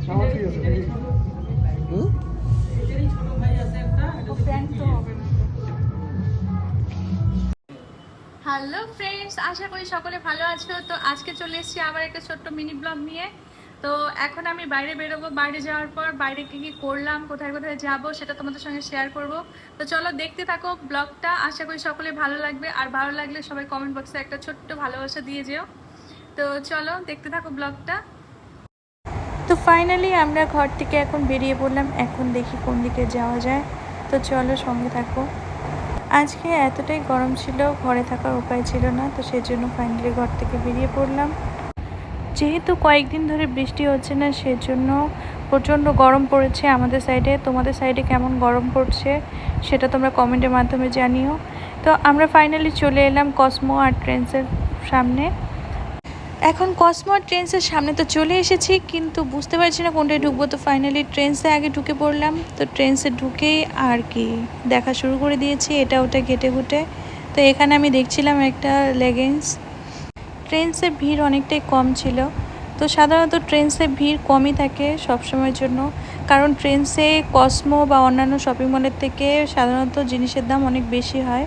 Hello friends, আশা করি সকলে ভালো আছো। তো আজকে চলে এসেছি আবার একটা ছোট্ট মিনি ব্লগ নিয়ে। তো এখন আমি বাইরে বেরোবো, বাইরে যাওয়ার পর বাইরে কী কী করলাম, কোথায় কোথায় যাবো সেটা তোমাদের সঙ্গে শেয়ার করব। তো চলো দেখতে থাকো ব্লগটা, আশা করি সকলে ভালো লাগবে। আর ভালো লাগলে সবাই কমেন্ট বক্সে একটা ছোট্ট ভালোবাসা দিয়ে যেও। তো চলো দেখতে থাকো ব্লগটা। তো ফাইনালি আমরা ঘর থেকে এখন বেরিয়ে পড়লাম, এখন দেখি কোন দিকে যাওয়া যায়। তো চলো সঙ্গে থাকো। আজকে এতটাই গরম ছিল, ঘরে থাকার উপায় ছিল না, তো সেজন্য ফাইনালি ঘর থেকে বেরিয়ে পড়লাম। যেহেতু কয়েকদিন ধরে বৃষ্টি হচ্ছে না, সেজন্য প্রচণ্ড গরম পড়েছে আমাদের সাইডে। তোমাদের সাইডে কেমন গরম পড়ছে সেটা তোমরা কমেন্টের মাধ্যমে জানিও। তো আমরা ফাইনালি চলে এলাম কসমো আর ট্রেন্ডসের সামনে। এখন কসমো আর ট্রেন্ডসের সামনে তো চলে এসেছি, কিন্তু বুঝতে পারছি না কোনটায় ঢুকবো। তো ফাইনালি ট্রেন্ডসে আগে ঢুকে পড়লাম। তো ট্রেন্ডসে ঢুকেই আর কি দেখা শুরু করে দিয়েছি এটা ওটা ঘেটে ঘুটে। তো এখানে আমি দেখছিলাম একটা লেগিংস। ট্রেন্ডসে ভিড় অনেকটাই কম ছিল। তো সাধারণত ট্রেন্ডসে ভিড় কমই থাকে সবসময়ের জন্য, কারণ ট্রেন্ডসে কসমো বা অন্যান্য শপিং মলের থেকে সাধারণত জিনিসের দাম অনেক বেশি হয়,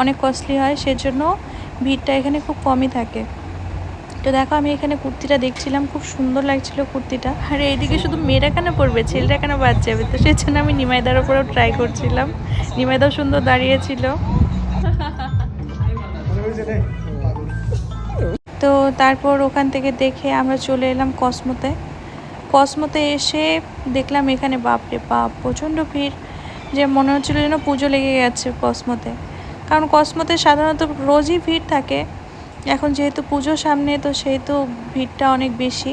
অনেক কস্টলি হয়, সেজন্য ভিড়টা এখানে খুব কমই থাকে। তো দেখো আমি এখানে কুর্তিটা দেখছিলাম, খুব সুন্দর লাগছিল কুর্তিটা। আর এইদিকে শুধু মেয়েরা কেন পরবে, ছেলেরা কেন বাদ যাবে, তো সেই জন্য আমি নিমাইদার ওপরেও ট্রাই করছিলাম। নিমাইদাও সুন্দর দাঁড়িয়েছিল। তো তারপর ওখান থেকে দেখে আমরা চলে এলাম কসমোতে। কসমোতে এসে দেখলাম এখানে বাপরে বাপ প্রচণ্ড ভিড়, যে মনে হচ্ছিল যেন পুজো লেগে গেছে কসমোতে। কারণ কসমোতে সাধারণত রোজই ভিড় থাকে, এখন যেহেতু পুজোর সামনে তো সেহেতু ভিড়টা অনেক বেশি।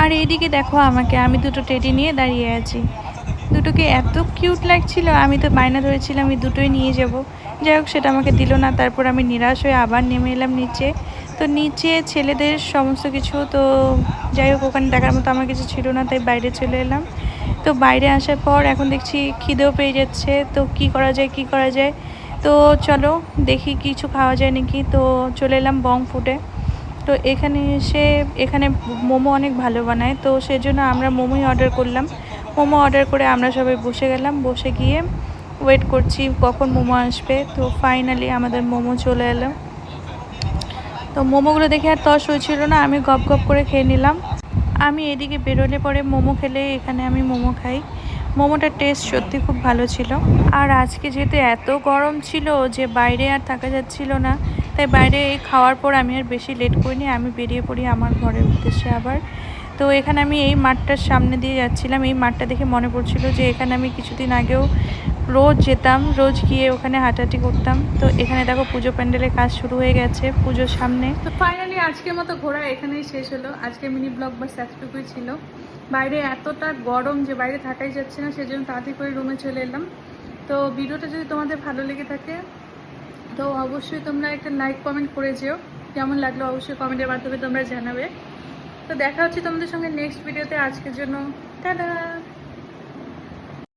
আর এইদিকে দেখো আমাকে, আমি দুটো টেডি নিয়ে দাঁড়িয়ে আছি। দুটোকে এত কিউট লাগছিল, আমি তো বায়না ধরেছিলাম আমি দুটোই নিয়ে যাব। যাই হোক সেটা আমাকে দিল না। তারপর আমি নিরাশ হয়ে আবার নেমে এলাম নিচে। তো নিচে ছেলেদের সমস্ত কিছু, তো যাই হোক ওখানে দেখার মতো আমার কিছু ছিল না, তাই বাইরে চলে এলাম। তো বাইরে আসার পর এখন দেখছি খিদেও পেয়ে যাচ্ছে, তো কি করা যায়। তো চলো দেখি কিছু খাওয়া যায় নাকি। তো চলে এলাম বং ফুডে। তো এখানে এসে এখানে মোমো অনেক ভালো বানায়, তো সেজন্য আমরা মোমোই অর্ডার করলাম। মোমো অর্ডার করে আমরা সবাই বসে গেলাম, বসে গিয়ে ওয়েট করছি কখন মোমো আসবে। তো ফাইনালি আমাদের মোমো চলে এলো। তো মোমোগুলো দেখে আর তস হয়েছিল না, আমি গপ গপ করে খেয়ে নিলাম। আমি এদিকে বেরোলে পরে মোমো খেলে এখানে আমি মোমো খাই। মোমোটার টেস্ট সত্যি খুব ভালো ছিল। আর আজকে যেহেতু এত গরম ছিল যে বাইরে আর থাকা যাচ্ছিল না, তাই বাইরে খাওয়ার পর আমি আর বেশি লেট করিনি, আমি বেরিয়ে পড়ি আমার ঘরের উদ্দেশ্যে আবার। তো এখানে আমি এই মাঠটার সামনে দিয়ে যাচ্ছিলাম। এই মাঠটা দেখে মনে পড়ছিল যে এখানে আমি কিছুদিন আগেও রোজ যেতাম, রোজ গিয়ে ওখানে হাঁটাহাঁটি করতাম। তো এখানে দেখো পুজো প্যান্ডেলের কাজ শুরু হয়ে গেছে পুজোর সামনে। তো ফাইনালি আজকের মতো ঘোরা এখানেই শেষ হলো। আজকে মিনি ব্লগ বাস এতটুকুই ছিল। বাইরে এতটা গরম যে বাইরে থাকাই যাচ্ছে না, সেজন্য তাড়াতাড়ি করে রুমে চলে এলাম। তো ভিডিওটা যদি তোমাদের ভালো লেগে থাকে তো অবশ্যই তোমরা একটা লাইক কমেন্ট করে যেও, কেমন লাগলো অবশ্যই কমেন্টের মাধ্যমে তোমরা জানাবে। তো দেখা হচ্ছে তোমাদের সঙ্গে নেক্সট ভিডিওতে। আজকের জন্য টাটা।